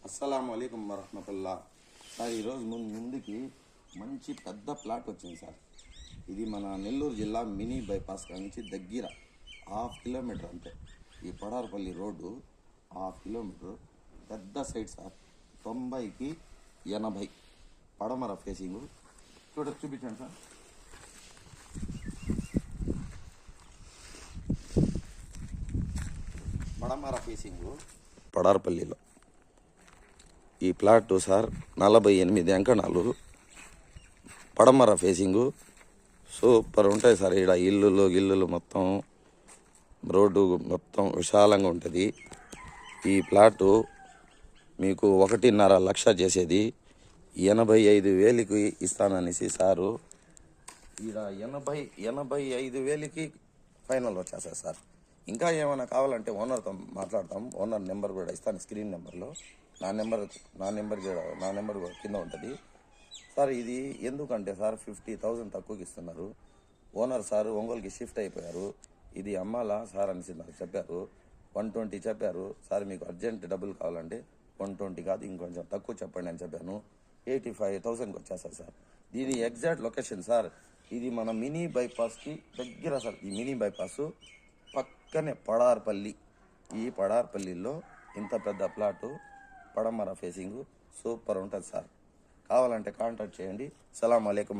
అస్సలాము అలైకుం వరహమతుల్లా. సార్ ఈరోజు ముందుకి మంచి పెద్ద ప్లాట్ వచ్చింది సార్. ఇది మన నెల్లూరు జిల్లా మినీ బైపాస్ నుంచి దగ్గర 1/2 కిలోమీటర్ అంతే. ఈ పడార్పల్లి రోడ్డు 1/2 కిలోమీటర్ పెద్ద సైట్ సార్. 90కి 80 పడమర ఫేసింగు. చూపించండి సార్. పడమర ఫేసింగు పడార్పల్లిలో ఈ ప్లాట్ సార్ 48 అంకణాలు, పడమర ఫేసింగు. సూపర్ ఉంటాయి సార్. ఇక్కడ ఇల్లులు మొత్తం రోడ్డు మొత్తం విశాలంగా ఉంటుంది. ఈ ప్లాటు మీకు 1.5 లక్ష చేసేది 85,000కి ఇస్తాననేసి సారు. ఇక్కడ 85,000కి ఫైనల్ వచ్చేస్తారు సార్. ఇంకా ఏమైనా కావాలంటే ఓనర్తో మాట్లాడతాం. ఓనర్ నెంబర్ కూడా ఇస్తాను స్క్రీన్ నెంబర్లో. నా నెంబర్ కూడా కింద ఉంటుంది సార్. ఇది ఎందుకంటే సార్ 50,000 తక్కువకి ఇస్తున్నారు. ఓనర్ సార్ ఒంగోలుకి షిఫ్ట్ అయిపోయారు. ఇది అమ్మాలా సార్ అనేసి నాకు చెప్పారు. 120 చెప్పారు సార్. మీకు అర్జెంట్ డబ్బులు కావాలంటే 120 కాదు, ఇంకొంచెం తక్కువ చెప్పండి అని చెప్పాను. 85,000కి వచ్చేస్తారు సార్. దీని ఎగ్జాక్ట్ లొకేషన్ సార్, ఇది మన మినీ బైపాస్కి దగ్గర సార్. ఈ మినీ బైపాస్ పక్కనే పడార్పల్లి. ఈ పడార్పల్లిలో ఇంత పెద్ద ప్లాటు, పడమర ఫేసింగు సూపర్ ఉంటుంది సార్. కావాలంటే కాంటాక్ట్ చేయండి. సలాం అలైకుం.